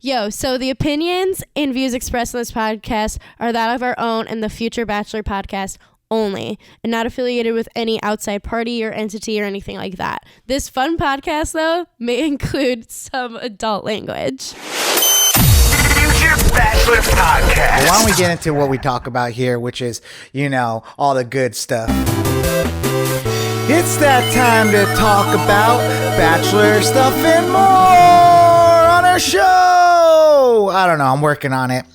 Yo, so the opinions and views expressed in this podcast are that of our own and the future Bachelor podcast only, and not affiliated with any outside party or entity or anything like that. This fun podcast, though, may include some adult language. Future Bachelor podcast. Well, why don't we get into what we talk about here, which is, all the good stuff. It's that time to talk about Bachelor stuff and more on our show. I don't know. I'm working on it.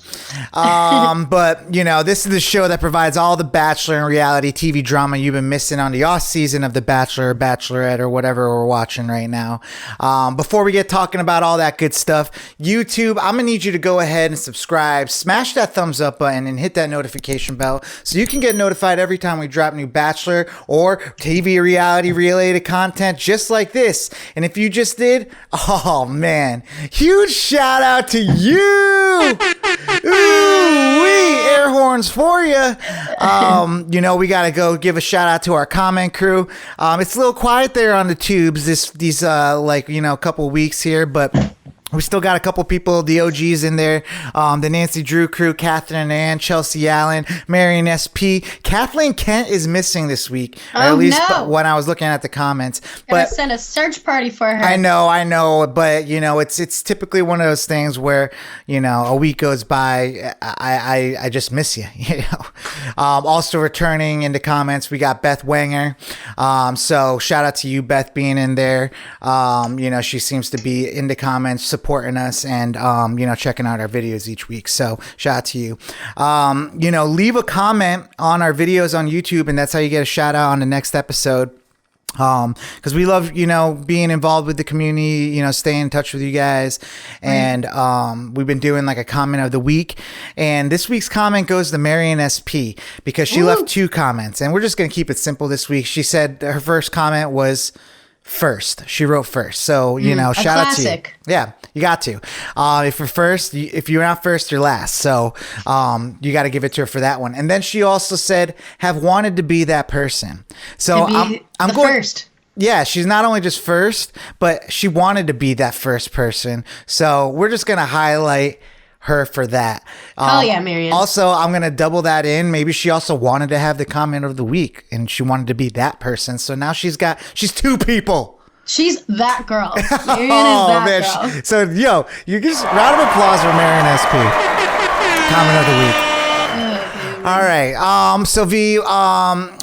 But, this is the show that provides all the Bachelor and reality TV drama you've been missing on the off season of The Bachelor or Bachelorette or whatever we're watching right now. Before we get talking about all that good stuff, YouTube, I'm going to need you to go ahead and subscribe, smash that thumbs up button, and hit that notification bell so you can get notified every time we drop new Bachelor or TV reality related content just like this. And if you just did, oh man, huge shout out to you. Ooh-wee, air horns for you. We got to go give a shout out to our comment crew. It's a little quiet there on the tubes these couple weeks here, but we still got a couple people, the OGs in there, the Nancy Drew crew, Catherine Ann, Chelsea Allen, Marion SP. Kathleen Kent is missing this week, or at least when I was looking at the comments. Gotta send a search party for her. I know, but it's typically one of those things where a week goes by, I just miss you. Also returning into comments, we got Beth Wenger. So shout out to you, Beth, being in there. She seems to be in the comments, supporting us and checking out our videos each week, so shout out to you. Leave a comment on our videos on YouTube, and that's how you get a shout out on the next episode, because we love being involved with the community, staying in touch with you guys. And we've been doing like a comment of the week, and this week's comment goes to Marion SP because she left 2 comments, and we're just gonna keep it simple this week. She said her first comment was first. She wrote first. So, shout out to you. Yeah, you got to. If you're first, if you're not first, you're last. So, you got to give it to her for that one. And then she also said, have wanted to be that person. So I'm going first. Yeah, she's not only just first, but she wanted to be that first person. So we're just going to highlight her for that. Hell yeah, Marion. Also, I'm going to double that in. Maybe she also wanted to have the comment of the week and she wanted to be that person. So now she's 2 people. She's that girl. Marion is that girl. So, you just round of applause for Marion SP. Comment of the week. All right. So V,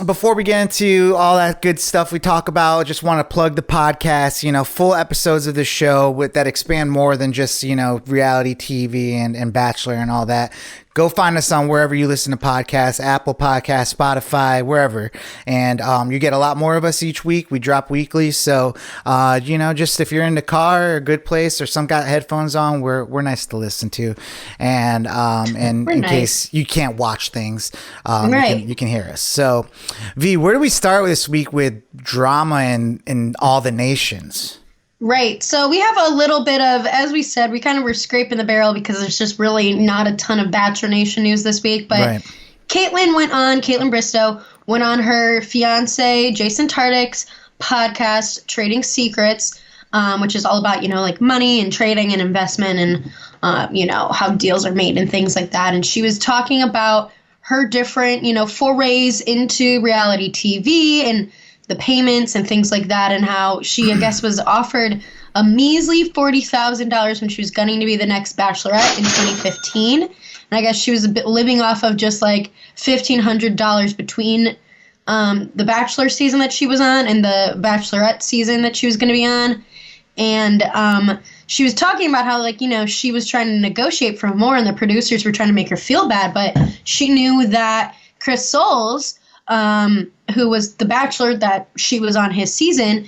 before we get into all that good stuff we talk about, just want to plug the podcast, full episodes of the show that expand more than just, reality TV and Bachelor and all that. Go find us on wherever you listen to podcasts, Apple Podcasts, Spotify, wherever. And you get a lot more of us each week. We drop weekly. So, just if you're in the car or a good place or some got headphones on, we're nice to listen to. And in case you can't watch things, you can hear us. So, V, where do we start this week with drama in all the nations? Right. So we have a little bit of, as we said, we kind of were scraping the barrel because there's just really not a ton of Bachelor Nation news this week. But Kaitlyn Bristowe went on her fiance, Jason Tartick's podcast, Trading Secrets, which is all about, like money and trading and investment and, how deals are made and things like that. And she was talking about her different, forays into reality TV and the payments and things like that, and how she, I guess, was offered a measly $40,000 when she was gunning to be the next Bachelorette in 2015. And I guess she was living off of just like $1,500 between the Bachelor season that she was on and the Bachelorette season that she was going to be on. And she was talking about how, she was trying to negotiate for more and the producers were trying to make her feel bad, but she knew that Chris Soules, who was the Bachelor that she was on his season,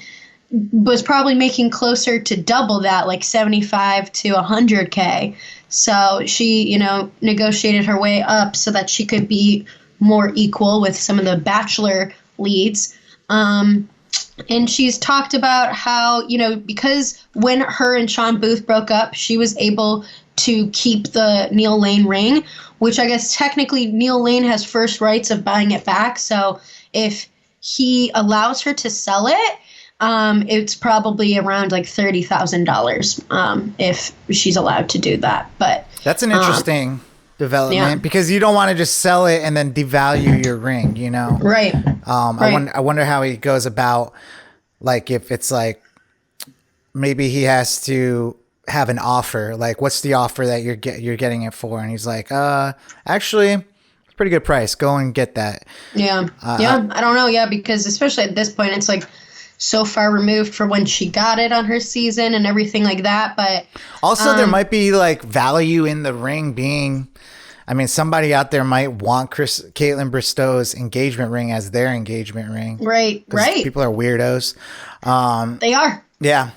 was probably making closer to double that, like 75 to 100K. So she, negotiated her way up so that she could be more equal with some of the Bachelor leads. And she's talked about how, because when her and Sean Booth broke up, she was able to keep the Neil Lane ring, which I guess technically Neil Lane has first rights of buying it back. So if he allows her to sell it, it's probably around like $30,000 if she's allowed to do that. But that's an interesting development because you don't want to just sell it and then devalue your ring, you know? Right. I wonder how he goes about, like, if it's like maybe he has to have an offer, like what's the offer that you're getting it for, and he's like, actually, it's a pretty good price. Go and get that. Yeah. I don't know. Yeah, because especially at this point, it's like so far removed from when she got it on her season and everything like that. But also, there might be like value in the ring being. I mean, somebody out there might want Kaitlyn Bristowe's engagement ring as their engagement ring. Right. People are weirdos. They are. Yeah.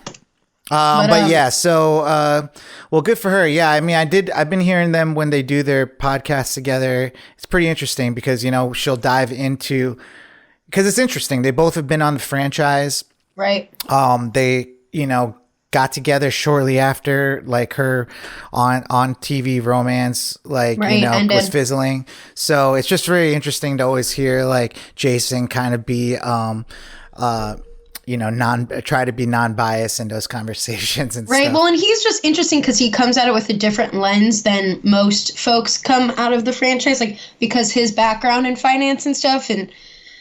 But yeah, so, well, good for her. Yeah. I mean, I've been hearing them when they do their podcasts together. It's pretty interesting because, you know, she'll dive into, because it's interesting. They both have been on the franchise. Right. They, you know, got together shortly after, like, her on TV romance, like, you know, ended. Was fizzling. So it's just very interesting to always hear, like, Jason kind of be, you know, try to be non-biased in those conversations and right. stuff. Well, and he's just interesting because he comes at it with a different lens than most folks come out of the franchise, like, because his background in finance and stuff, and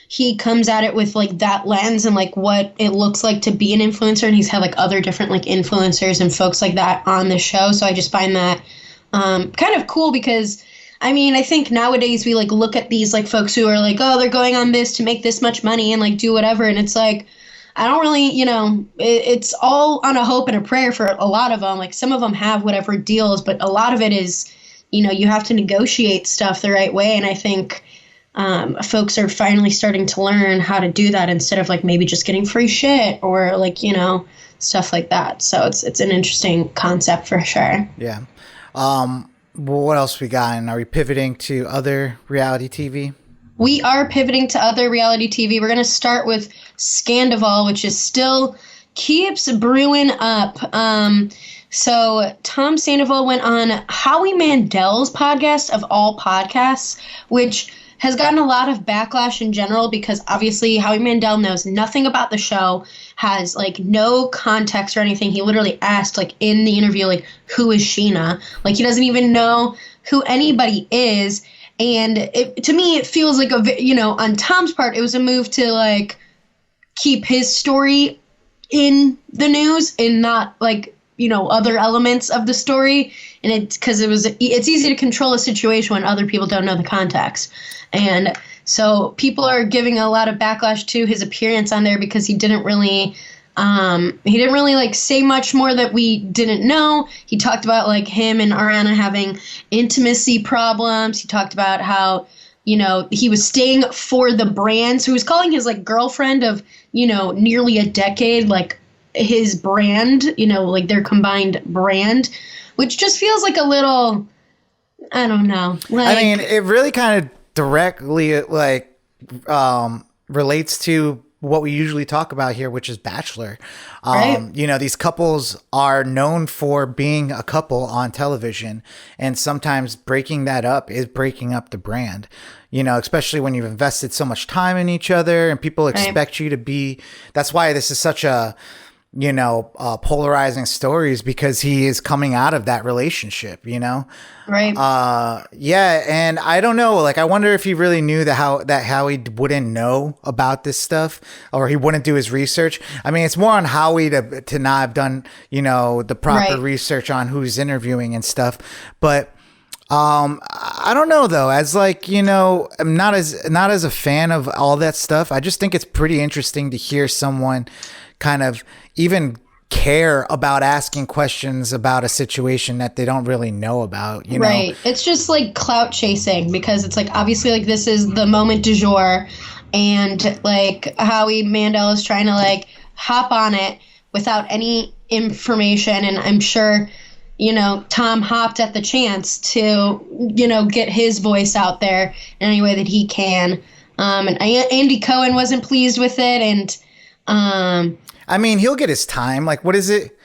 he comes at it with like that lens and like what it looks like to be an influencer, and he's had like other different like influencers and folks like that on the show. So I just find that kind of cool because I mean, I think nowadays we like look at these like folks who are like, oh, they're going on this to make this much money and like do whatever, and it's like, I don't really, you know, it's all on a hope and a prayer for a lot of them. Like some of them have whatever deals, but a lot of it is, you know, you have to negotiate stuff the right way. And I think folks are finally starting to learn how to do that instead of like maybe just getting free shit or like, you know, stuff like that. So it's an interesting concept for sure. Yeah. Well, what else we got? And are we pivoting to other reality TV? We are pivoting to other reality TV. We're going to start with Scandoval, which is still keeps brewing up. So Tom Sandoval went on Howie Mandel's podcast of all podcasts, which has gotten a lot of backlash in general because obviously Howie Mandel knows nothing about the show, has like no context or anything. He literally asked like in the interview, like, who is Sheena? Like he doesn't even know who anybody is. And to me, it feels like you know, on Tom's part, it was a move to like keep his story in the news and not like, you know, other elements of the story. And it's because it's easy to control a situation when other people don't know the context. And so people are giving a lot of backlash to his appearance on there because he didn't really like say much more that we didn't know. He talked about like him and Ariana having intimacy problems. He talked about how, you know, he was staying for the brand. So he was calling his like girlfriend of, you know, nearly a decade, like his brand, you know, like their combined brand, which just feels like a little, I don't know. Like, I mean, it really kind of directly like relates to what we usually talk about here, which is Bachelor. Right. You know, these couples are known for being a couple on television, and sometimes breaking that up is breaking up the brand, you know, especially when you've invested so much time in each other and people expect you to be. That's why this is such a, you know, polarizing stories, because he is coming out of that relationship, you know? Right. Yeah. And I don't know, like, I wonder if he really knew that Howie wouldn't know about this stuff, or he wouldn't do his research. I mean, it's more on Howie to not have done, you know, the proper research on who's interviewing and stuff. But, I don't know though, as like, you know, I'm not as a fan of all that stuff. I just think it's pretty interesting to hear someone kind of even care about asking questions about a situation that they don't really know about, you know? Right. It's just like clout chasing, because it's like, obviously, like, this is the moment du jour, and like Howie Mandel is trying to like hop on it without any information. And I'm sure, you know, Tom hopped at the chance to, you know, get his voice out there in any way that he can. And Andy Cohen wasn't pleased with it. And, I mean, he'll get his time. Like, what is it?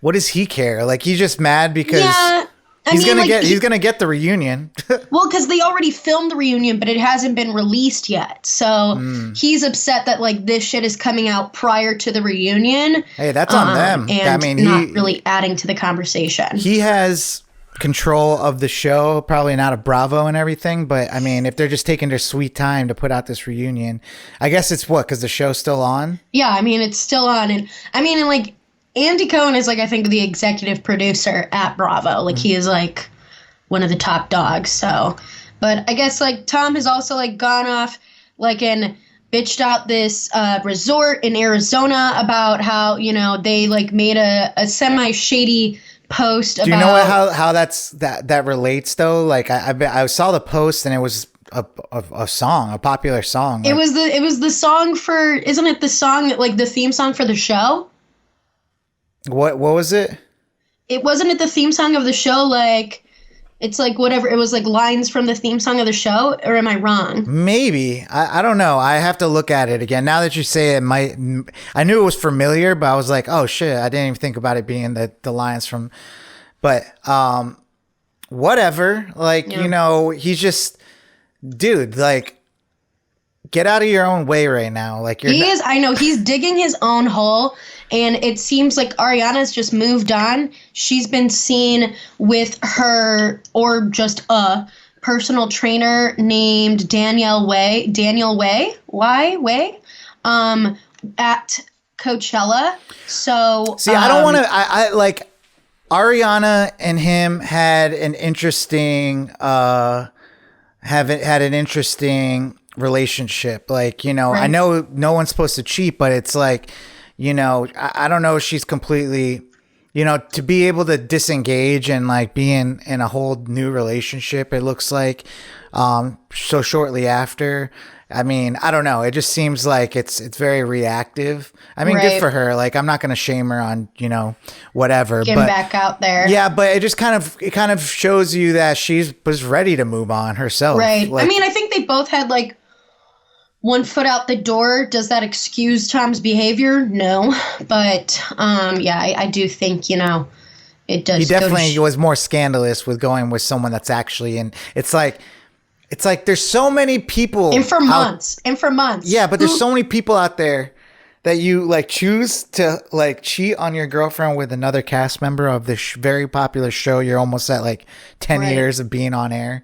What does he care? Like, he's just mad because... Yeah, He's gonna get the reunion. Well, because they already filmed the reunion, but it hasn't been released yet. So he's upset that like this shit is coming out prior to the reunion. Hey, that's on them. And I mean, not really adding to the conversation. He has control of the show, probably not of Bravo and everything, but I mean, if they're just taking their sweet time to put out this reunion, I guess it's because the show's still on. Yeah, I mean, it's still on, and like Andy Cohen is like, I think, the executive producer at Bravo. Like he is like one of the top dogs. So, but I guess like Tom has also like gone off like and bitched out this resort in Arizona about how, you know, they like made a semi shady post about. Do you know how that relates though? Like I saw the post and it was a song, a popular song. Like, it was the song for, isn't it the song that like the theme song for the show? What was it? It wasn't the theme song of the show, like it's like whatever, it was like lines from the theme song of the show, or am I wrong? Maybe. I don't know. I have to look at it again. Now that you say it, I knew it was familiar, but I was like, oh shit, I didn't even think about it being the lines from, but whatever. Like, you know, he's just, dude, like, get out of your own way right now. Like I know he's digging his own hole, and it seems like Ariana's just moved on. She's been seen with her or just a personal trainer named Daniel Way, at Coachella. So see, I don't want to. I like Ariana and him had an interesting relationship. Like, you know, right. I know no one's supposed to cheat, but it's like, you know, I don't know if she's completely, you know, to be able to disengage and like be in a whole new relationship, it looks like, so shortly after. I mean, I don't know. It just seems like it's very reactive. I mean, good for her. Like, I'm not going to shame her on, you know, whatever. Getting back out there. Yeah, but it just kind of shows you that she was ready to move on herself. Right. Like, I mean, I think they both had like one foot out the door. Does that excuse Tom's behavior? No. But yeah, I do think, you know, it does. He definitely was more scandalous with going with someone that's actually in. It's like there's so many people. And for months. Yeah, but there's so many people out there that you like choose to like cheat on your girlfriend with another cast member of this very popular show. You're almost at like 10 years of being on air.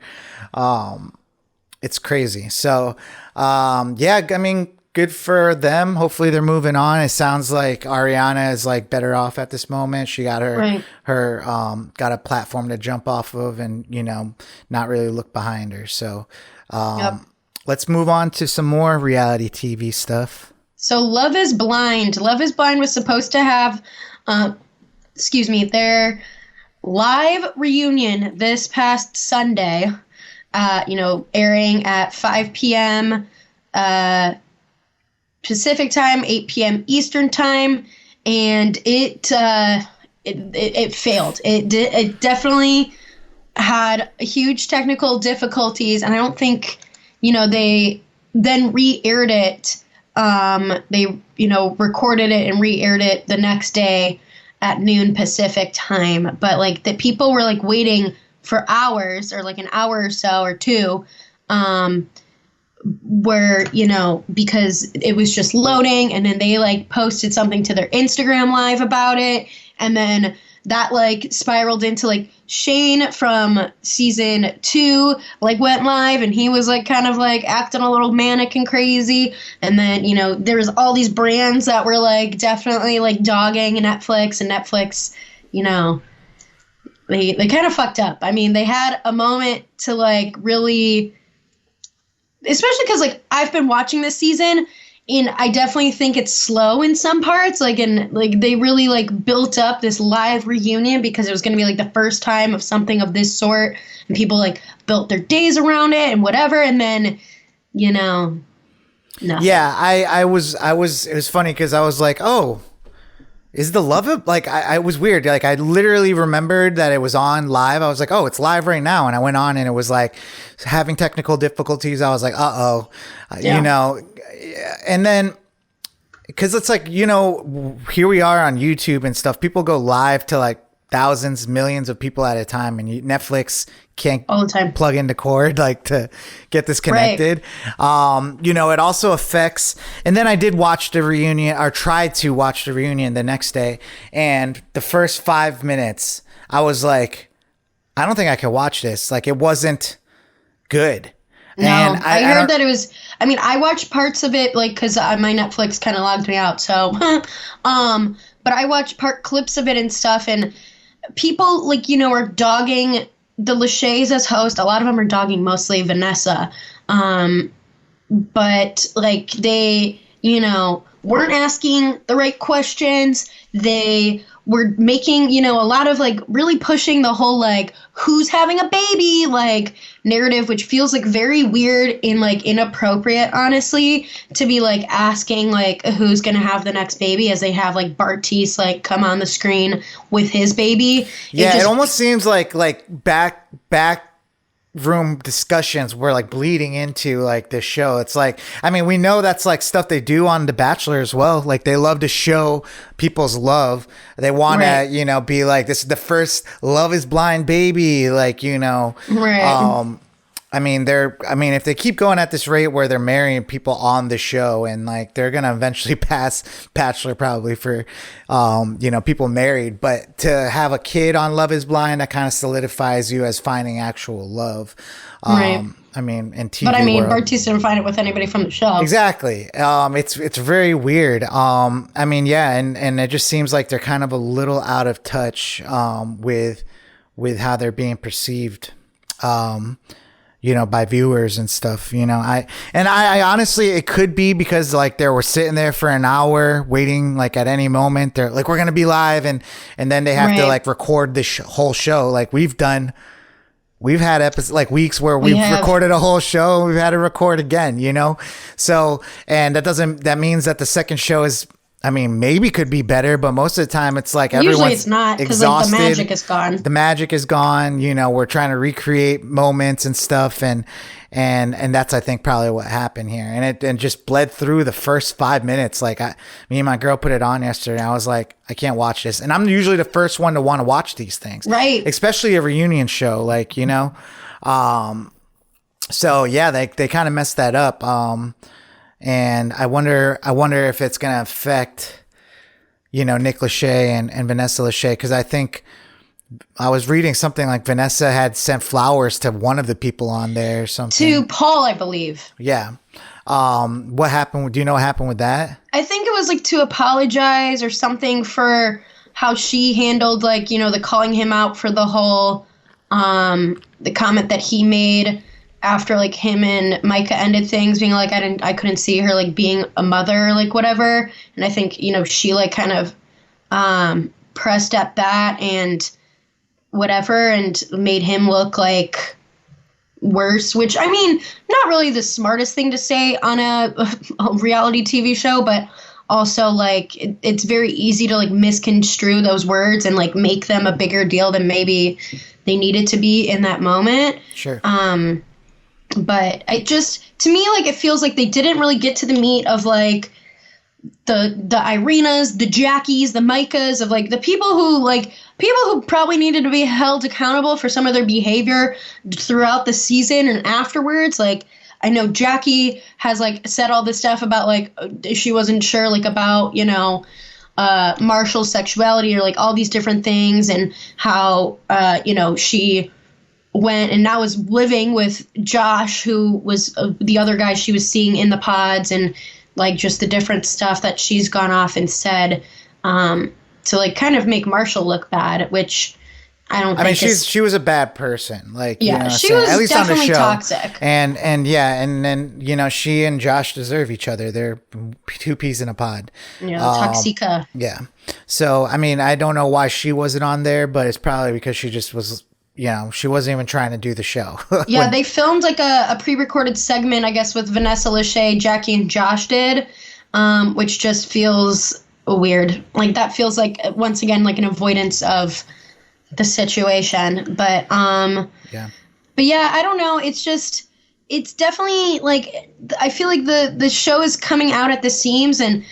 It's crazy. So, yeah, I mean, good for them. Hopefully they're moving on. It sounds like Ariana is like better off at this moment. She got her got a platform to jump off of and, you know, not really look behind her. So, let's move on to some more reality TV stuff. So Love is Blind. Love is Blind was supposed to have, their live reunion this past Sunday, you know, airing at 5 p.m. Pacific time, 8 p.m. Eastern time, and it failed. It definitely had huge technical difficulties, and I don't think, you know, they then re-aired it. They, you know, recorded it and re-aired it the next day at noon Pacific time, but like the people were like waiting for hours, or like an hour or so or two, where, you know, because it was just loading, and then they like posted something to their Instagram live about it, and then that like spiraled into like Shane from season 2 like went live, and he was like kind of like acting a little manic and crazy, and then, you know, there was all these brands that were like definitely like dogging Netflix, and Netflix, you know, they kind of fucked up. I mean, they had a moment to like really, especially because like I've been watching this season, and I definitely think it's slow in some parts. Like, and like they really like built up this live reunion because it was going to be like the first time of something of this sort, and people like built their days around it and whatever. And then, you know, nothing. Yeah, I was. It was funny because I was like, oh. Is the love of like I was weird. Like I literally remembered that it was on live. I was like, oh, it's live right now. And I went on and it was like having technical difficulties. I was like, you know, and then because it's like, you know, here we are on YouTube and stuff. People go live to like thousands, millions of people at a time, and Netflix can't all the time plug into cord like to get this connected. Right. You know, it also affects. And then I did watch the reunion, or tried to watch the reunion the next day, and the first 5 minutes, I was like, I don't think I can watch this. Like, it wasn't good. No, and I heard that it was. I mean, I watched parts of it, like, because my Netflix kind of logged me out. So, but I watched clips of it and stuff, and people, like, you know, are dogging the Lacheys as host. A lot of them are dogging mostly Vanessa, but like they, you know, weren't asking the right questions. They were making, you know, a lot of like really pushing the whole like who's having a baby like narrative, which feels like very weird and like inappropriate, honestly, to be like asking like who's gonna have the next baby as they have like Bartise like come on the screen with his baby. Yeah, it almost seems like back room discussions were like bleeding into like this show. It's like, I mean, we know that's like stuff they do on The Bachelor as well. Like they love to show people's love. They want to, you know, be like, this is the first Love is Blind baby. Like, you know, I mean, if they keep going at this rate where they're marrying people on the show, and like they're gonna eventually pass Bachelor probably for, you know, people married. But to have a kid on Love Is Blind, that kind of solidifies you as finding actual love. I mean, in TV. But I mean, world. Bartise didn't find it with anybody from the show. Exactly. It's very weird. I mean, yeah, and it just seems like they're kind of a little out of touch with how they're being perceived. You know, by viewers and stuff, you know, I honestly, it could be because like they were sitting there for an hour waiting, like at any moment they're like, we're going to be live. And then they have to like record this whole show. Like we've had episodes like weeks where we've recorded a whole show. We've had to record again, you know? So, and that means that the second show is, I mean, maybe could be better, but most of the time it's like everyone's usually it's not, because like the magic is gone. The magic is gone. You know, we're trying to recreate moments and stuff, and that's, I think, probably what happened here. And it just bled through the first 5 minutes. Like me and my girl put it on yesterday, and I was like, I can't watch this. And I'm usually the first one to want to watch these things, right? Especially a reunion show, like, you know. So yeah, they kind of messed that up. And I wonder if it's going to affect, you know, Nick Lachey and Vanessa Lachey, because I think I was reading something like Vanessa had sent flowers to one of the people on there or something. To Paul, I believe. Yeah. What happened? Do you know what happened with that? I think it was like to apologize or something for how she handled, like, you know, the calling him out for the whole, the comment that he made after like him and Micah ended things, being like, I couldn't see her like being a mother, like whatever. And I think, you know, she like kind of pressed at that and whatever, and made him look like worse, which, I mean, not really the smartest thing to say on a reality TV show, but also like it's very easy to like misconstrue those words and like make them a bigger deal than maybe they needed to be in that moment. Sure. But I just, to me, like, it feels like they didn't really get to the meat of, like, the Irenas, the Jackies, the Micahs, of, like, the people who probably needed to be held accountable for some of their behavior throughout the season and afterwards. Like, I know Jackie has, like, said all this stuff about, like, she wasn't sure, like, about, you know, Marshall's sexuality or, like, all these different things, and how, you know, she went and now is living with Josh, who was the other guy she was seeing in the pods, and like just the different stuff that she's gone off and said to like kind of make Marshall look bad, which I don't think. I mean, she was a bad person. Like, yeah, you know, she was at least definitely on the show. Toxic. And yeah, and then, you know, she and Josh deserve each other. They're two peas in a pod. Yeah, Toxica. Yeah. So I mean, I don't know why she wasn't on there, but it's probably because she just was. You know, she wasn't even trying to do the show. Yeah, they filmed like a pre-recorded segment, I guess, with Vanessa Lachey, Jackie, and Josh did, which just feels weird. Like, that feels like, once again, like an avoidance of the situation. But, yeah. But yeah, I don't know. It's just, it's definitely, like, I feel like the show is coming out at the seams, and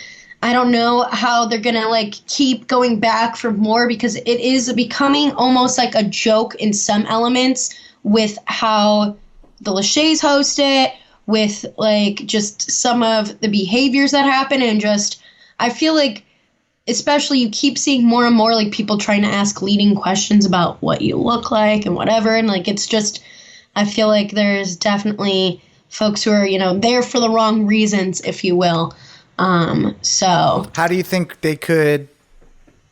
I don't know how they're going to like keep going back for more, because it is becoming almost like a joke in some elements with how the Lacheys host it, with like just some of the behaviors that happen, and just I feel like especially you keep seeing more and more like people trying to ask leading questions about what you look like and whatever, and like it's just I feel like there's definitely folks who are, you know, there for the wrong reasons, if you will. So how do you think they could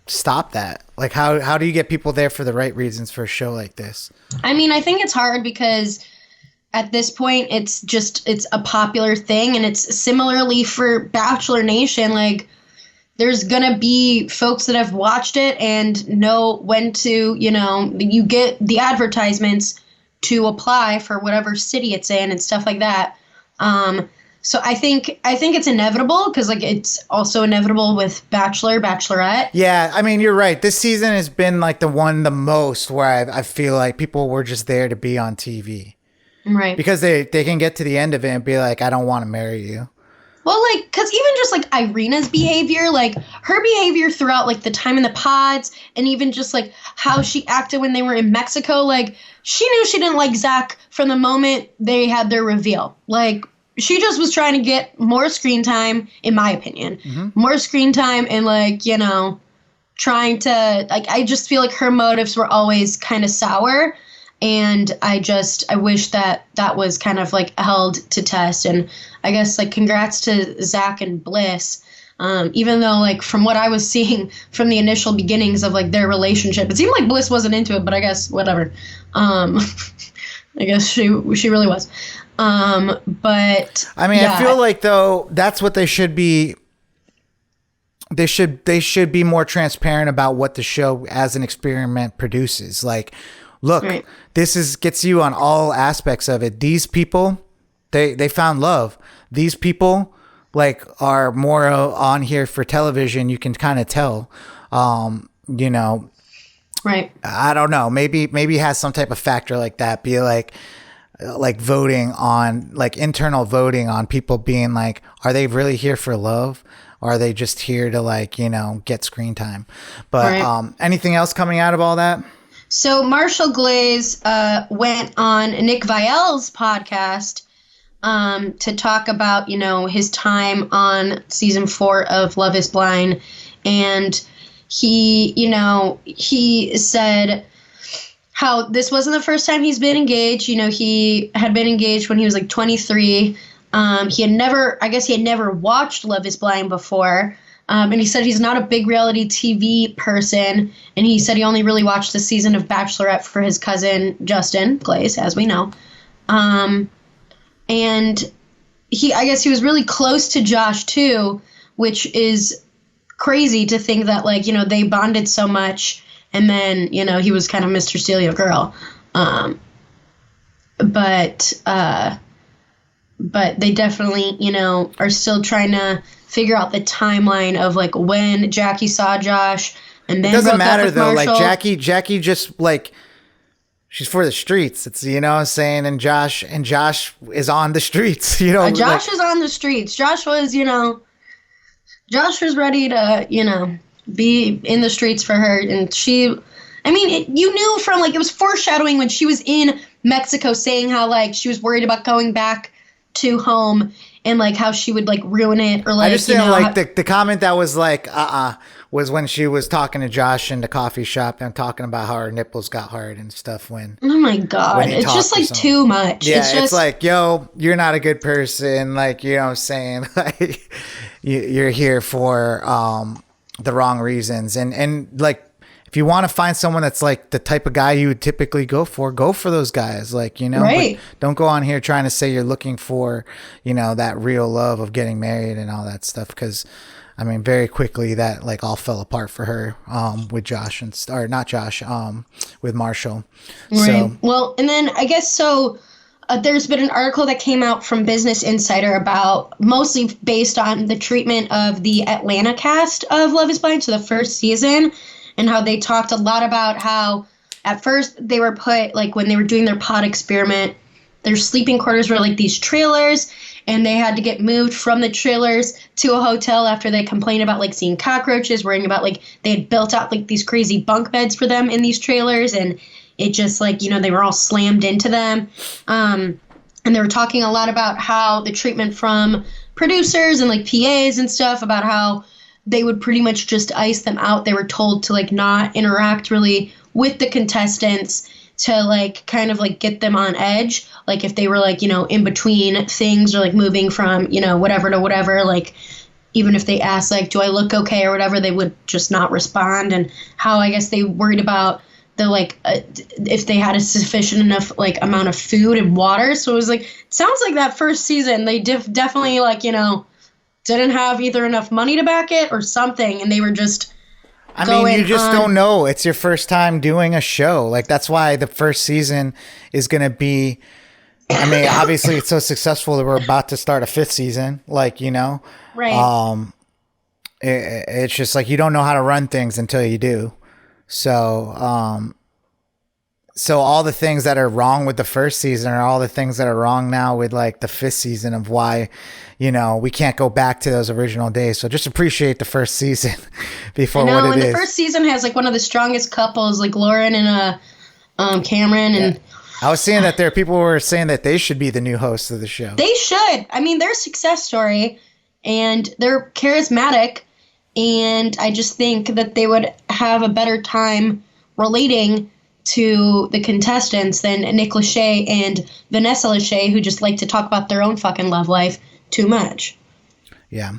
stop that? Like how do you get people there for the right reasons for a show like this? I mean, I think it's hard because at this point it's a popular thing, and it's similarly for Bachelor Nation. Like there's gonna be folks that have watched it and know when to, you know, you get the advertisements to apply for whatever city it's in and stuff like that. So I think it's inevitable, because like it's also inevitable with Bachelor, Bachelorette. Yeah, I mean, you're right. This season has been like the most where I feel like people were just there to be on TV. Right. Because they can get to the end of it and be like, I don't want to marry you. Well, like, because even just like Irina's behavior, like her behavior throughout like the time in the pods, and even just like how she acted when they were in Mexico, like she knew she didn't like Zach from the moment they had their reveal. Like she just was trying to get more screen time, in my opinion, more screen time, and like, you know, trying to like, I just feel like her motives were always kind of sour. And I wish that was kind of like held to test. And I guess like congrats to Zach and Bliss. Even though like from what I was seeing from the initial beginnings of like their relationship, it seemed like Bliss wasn't into it, but I guess whatever. I guess she really was. But I mean, yeah. I feel like though that's what they should be. They should be more transparent about what the show as an experiment produces. Like, look, Right. this gets you on all aspects of it. These people, they found love. These people like are more on here for television. You can kind of tell, you know, Right. I don't know. Maybe it has some type of factor like that. Be like voting on like internal voting on people being like, are they really here for love? Or are they just here to like, you know, get screen time? But Right. Anything else coming out of all that? So Marshall Glaze went on Nick Viall's podcast to talk about, you know, his time on season 4 of Love is Blind. And he said how this wasn't the first time he's been engaged. You know, he had been engaged when he was like 23. He had never watched Love is Blind before. And he said he's not a big reality TV person. And he said he only really watched the season of Bachelorette for his cousin, Justin Glaze, as we know. And I guess he was really close to Josh too, which is crazy to think that like, you know, they bonded so much, and then, you know, he was kind of Mr. Steal Your Girl. But they definitely, you know, are still trying to figure out the timeline of like when Jackie saw Josh, and then It doesn't broke up matter with though. Marshall. Like Jackie just like, she's for the streets. It's, you know what I'm saying? And Josh is on the streets, you know. Josh is on the streets. Josh was ready to, you know, be in the streets for her. And you knew from like, it was foreshadowing when she was in Mexico saying how like she was worried about going back to home and like how she would like ruin it, or like, I just didn't like the comment that was like, was when she was talking to Josh in the coffee shop and talking about how her nipples got hard and stuff when. Oh my God. It's just like too much. Yeah, it's like, yo, you're not a good person. Like, you know what I'm saying? Like, you're here for the wrong reasons. And like, if you want to find someone that's like the type of guy you would typically go for those guys. Like, you know, right. But don't go on here trying to say you're looking for, you know, that real love of getting married and all that stuff. Because, I mean, very quickly that like all fell apart for her with Josh with Marshall. Right. So, well, and then I guess so. There's been an article that came out from Business Insider about mostly based on the treatment of the Atlanta cast of Love is Blind, so the first season, and how they talked a lot about how at first they were put, like when they were doing their pod experiment, their sleeping quarters were like these trailers, and they had to get moved from the trailers to a hotel after they complained about like seeing cockroaches, worrying about like they had built out like these crazy bunk beds for them in these trailers, and it just like, you know, they were all slammed into them. And they were talking a lot about how the treatment from producers and like PAs and stuff, about how they would pretty much just ice them out. They were told to like not interact really with the contestants, to like kind of like get them on edge. Like if they were like, you know, in between things or like moving from, you know, whatever to whatever, like even if they asked like, do I look okay or whatever, they would just not respond. And how I guess they worried about the like if they had a sufficient enough like amount of food and water. So it was like, it sounds like that first season they definitely like, you know, didn't have either enough money to back it or something, and they were just you just don't know. It's your first time doing a show. Like, that's why the first season is going to be, I mean, obviously it's so successful that we're about to start a 5th season, like, you know. Right. It's just like you don't know how to run things until you do. So so all the things that are wrong with the first season are all the things that are wrong now with like the 5th season, of why, you know, we can't go back to those original days. So just appreciate the first season before what it is. The first season has like one of the strongest couples, like Lauren and Cameron. And I was seeing that there are people who were saying that they should be the new hosts of the show. They should. I mean, they're a success story and they're charismatic. And I just think that they would have a better time relating to the contestants than Nick Lachey and Vanessa Lachey, who just like to talk about their own fucking love life too much. Yeah.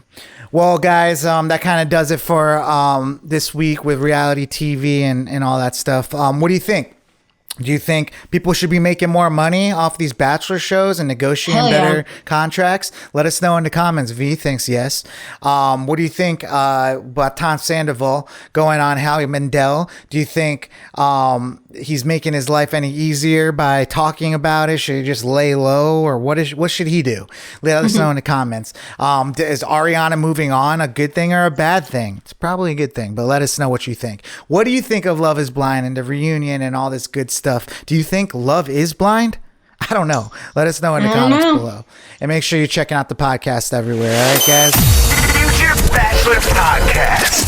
Well, guys, that kind of does it for this week with reality TV and all that stuff. What do you think? Do you think people should be making more money off these Bachelor shows and negotiating better contracts? Let us know in the comments. V thinks yes. What do you think about Tom Sandoval going on Howie Mandel? Do you think he's making his life any easier by talking about it? Should he just lay low, or what should he do? Let us know in the comments. Is Ariana moving on a good thing or a bad thing? It's probably a good thing, but let us know what you think. What do you think of Love is Blind and the reunion and all this good stuff? Do you think Love is blind? I don't know. Let us know in the comments below. And make sure you're checking out the podcast everywhere. All right, guys? Future Bachelor Podcast.